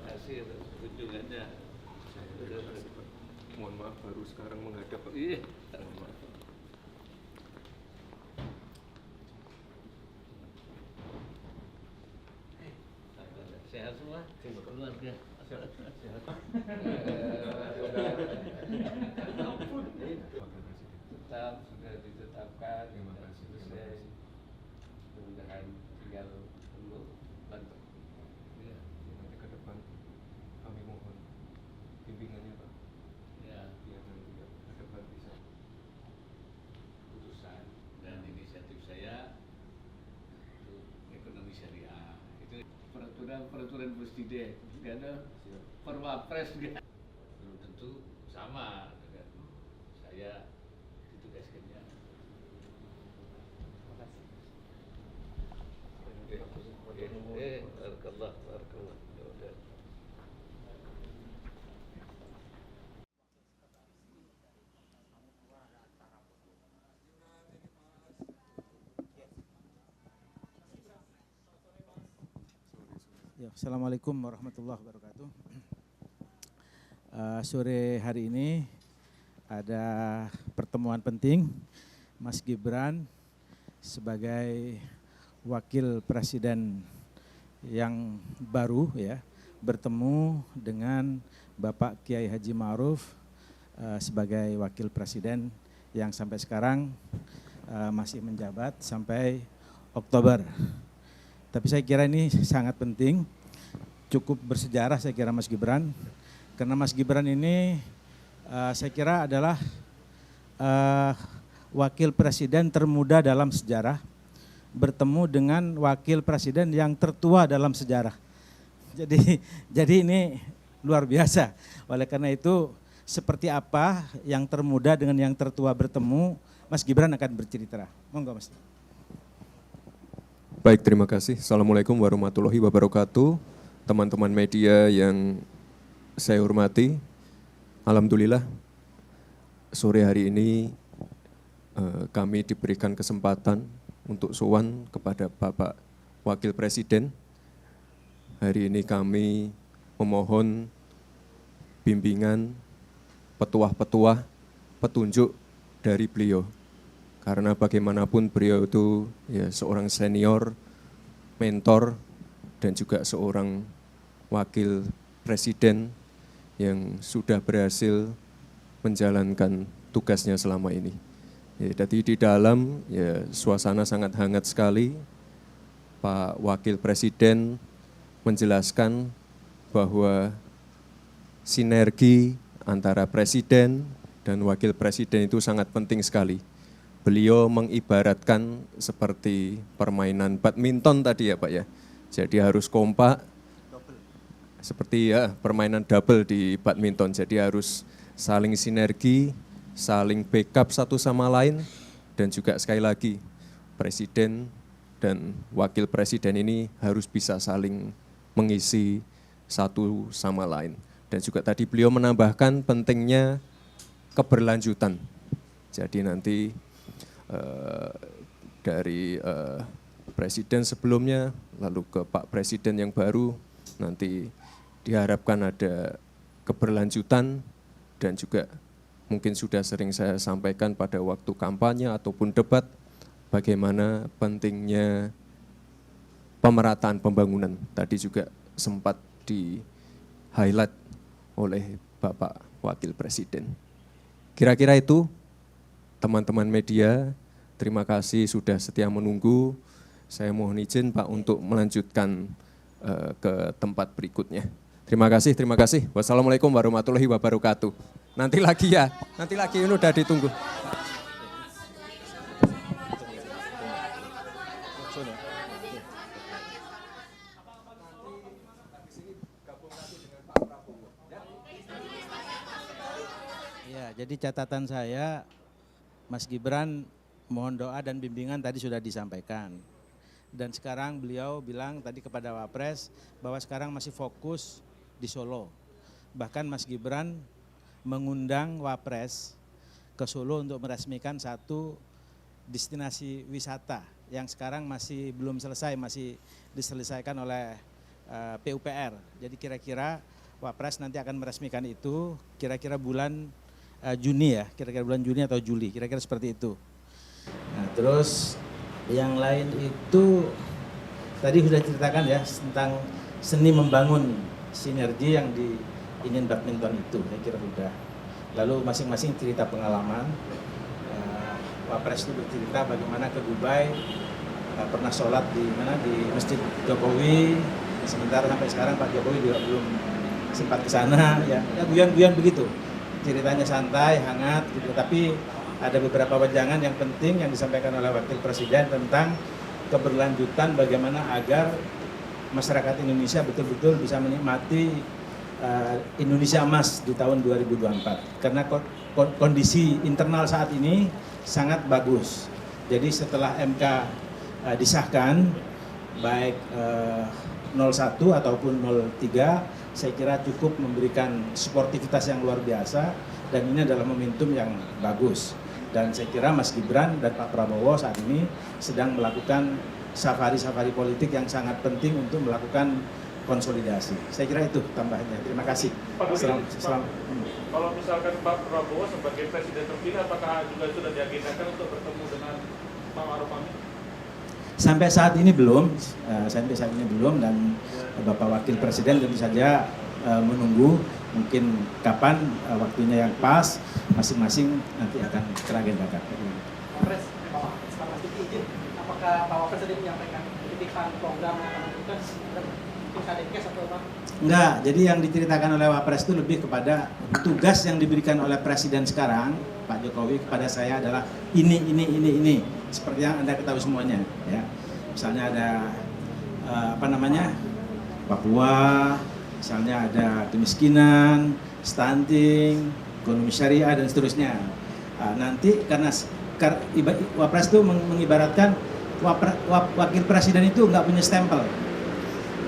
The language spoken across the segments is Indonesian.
kasih atas kunjungannya. Mohon maaf baru sekarang menghadap Pak. Iya. Mohon maaf. Sehat semua keluarga. Sehat. Tetap sudah ditetapkan. Terima kasih. Selesai. Mudah-mudahan tinggal tunggu bantu. Ya. Nanti ke depan kami mohon bimbingannya Pak. Ya. Biar nanti ke depan bisa. Putusan dan inisiatif saya untuk ekonomi syariah itu peraturan presiden, nggak ada perwapres nggak. Belum tentu sama dengan saya ditugaskannya. Barakallah, barakallah. Ya udah. Ya, Assalamualaikum warahmatullahi wabarakatuh. Sore hari ini ada pertemuan penting Mas Gibran sebagai wakil presiden yang baru ya bertemu dengan Bapak Kiai Haji Ma'ruf sebagai wakil presiden yang sampai sekarang masih menjabat sampai Oktober. Tapi saya kira ini sangat penting, cukup bersejarah saya kira Mas Gibran, karena Mas Gibran ini saya kira adalah wakil presiden termuda dalam sejarah, bertemu dengan wakil presiden yang tertua dalam sejarah. Jadi ini luar biasa. Oleh karena itu seperti apa yang termuda dengan yang tertua bertemu, Mas Gibran akan bercerita. Monggo Mas. Baik, terima kasih. Assalamualaikum warahmatullahi wabarakatuh. Teman-teman media yang saya hormati, alhamdulillah sore hari ini kami diberikan kesempatan untuk sowan kepada Bapak Wakil Presiden. Hari ini kami memohon bimbingan, petuah-petuah, petunjuk dari beliau. Karena bagaimanapun beliau itu ya seorang senior, mentor, dan juga seorang wakil presiden yang sudah berhasil menjalankan tugasnya selama ini. Ya, jadi di dalam ya suasana sangat hangat sekali. Pak Wakil Presiden menjelaskan bahwa sinergi antara presiden dan wakil presiden itu sangat penting sekali. Beliau mengibaratkan seperti permainan badminton tadi ya Pak ya. Jadi harus kompak, seperti ya permainan double di badminton. Jadi harus saling sinergi, saling backup satu sama lain, dan juga sekali lagi presiden dan wakil presiden ini harus bisa saling mengisi satu sama lain. Dan juga tadi beliau menambahkan pentingnya keberlanjutan. Jadi nanti dari presiden sebelumnya, lalu ke Pak Presiden yang baru, nanti diharapkan ada keberlanjutan dan juga mungkin sudah sering saya sampaikan pada waktu kampanye ataupun debat, bagaimana pentingnya pemerataan pembangunan. Tadi juga sempat di-highlight oleh Bapak Wakil Presiden. Kira-kira itu, teman-teman media, terima kasih sudah setia menunggu. Saya mohon izin Pak untuk melanjutkan ke tempat berikutnya. Terima kasih. Wassalamualaikum warahmatullahi wabarakatuh. Nanti lagi ya, ini udah ditunggu. Ya, jadi catatan saya, Mas Gibran mohon doa dan bimbingan tadi sudah disampaikan. Dan sekarang beliau bilang tadi kepada Wapres bahwa sekarang masih fokus di Solo. Bahkan Mas Gibran mengundang Wapres ke Solo untuk meresmikan satu destinasi wisata yang sekarang masih belum selesai, masih diselesaikan oleh PUPR. Jadi kira-kira Wapres nanti akan meresmikan itu kira-kira bulan Juni ya, kira-kira bulan Juni atau Juli, kira-kira seperti itu. Nah, terus yang lain itu tadi sudah ceritakan ya tentang seni membangun sinergi yang ingin badminton itu, saya kira sudah. Lalu masing-masing cerita pengalaman. Wapres itu bercerita bagaimana ke Dubai, pernah sholat di Masjid Jokowi. Sementara sampai sekarang Pak Jokowi juga belum sempat ke sana, ya guyon-guyon begitu. Ceritanya santai, hangat gitu. Tapi ada beberapa wejangan yang penting yang disampaikan oleh Wakil Presiden tentang keberlanjutan bagaimana agar masyarakat Indonesia betul-betul bisa menikmati Indonesia Emas di tahun 2024. Karena kondisi internal saat ini sangat bagus. Jadi setelah MK disahkan, baik 01 ataupun 03, saya kira cukup memberikan sportivitas yang luar biasa dan ini adalah momentum yang bagus. Dan saya kira Mas Gibran dan Pak Prabowo saat ini sedang melakukan safari-safari politik yang sangat penting untuk melakukan konsolidasi. Saya kira itu tambahannya. Terima kasih. Kalau misalkan Pak Prabowo sebagai presiden terpilih, apakah juga sudah diagendakan untuk bertemu dengan Pak Ma'ruf Amin? Sampai saat ini belum, dan Bapak Wakil Presiden tentu saja menunggu mungkin kapan waktunya yang pas, masing-masing nanti akan teragendakan. Wapres, Pak Mas Duki izin, apakah Pak Wapres tadi menyampaikan titipan program yang akan dilakukan mungkin Kadekes atau apa? Enggak, jadi yang diceritakan oleh Wapres itu lebih kepada tugas yang diberikan oleh Presiden sekarang, Pak Jokowi kepada saya adalah ini. Seperti yang Anda ketahui semuanya, ya. Misalnya ada Papua, misalnya ada kemiskinan, stunting, ekonomi syariah dan seterusnya. Nanti karena Wapres itu mengibaratkan Wakil Presiden itu nggak punya stempel,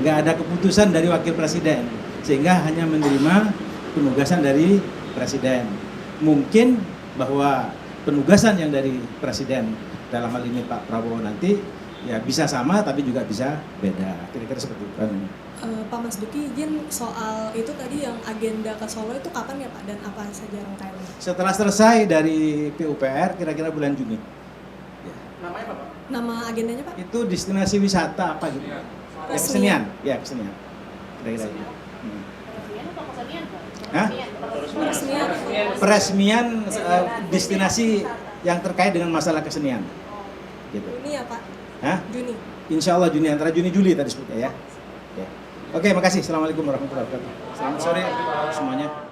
nggak ada keputusan dari Wakil Presiden, sehingga hanya menerima penugasan dari Presiden. Mungkin bahwa penugasan yang dari Presiden dalam hal ini Pak Prabowo nanti ya bisa sama tapi juga bisa beda, kira-kira seperti itu. Pak Mas Duki izin soal itu tadi yang agenda ke Solo itu kapan ya Pak dan apa saja rangkaiannya? Setelah selesai dari PUPR kira-kira bulan Juni. Ya. Namanya apa Pak? Nama agendanya Pak? Itu destinasi wisata apa gitu? Kesenian. Ya kesenian. Kira-kira. Hah? Peresmian destinasi yang terkait dengan masalah kesenian. Gitu. Juni ya Pak? Hah? Juni. Insya Allah Juni, antara Juni Juli tadi sebutnya ya. Oke, makasih. Assalamualaikum warahmatullahi wabarakatuh. Selamat sore semuanya.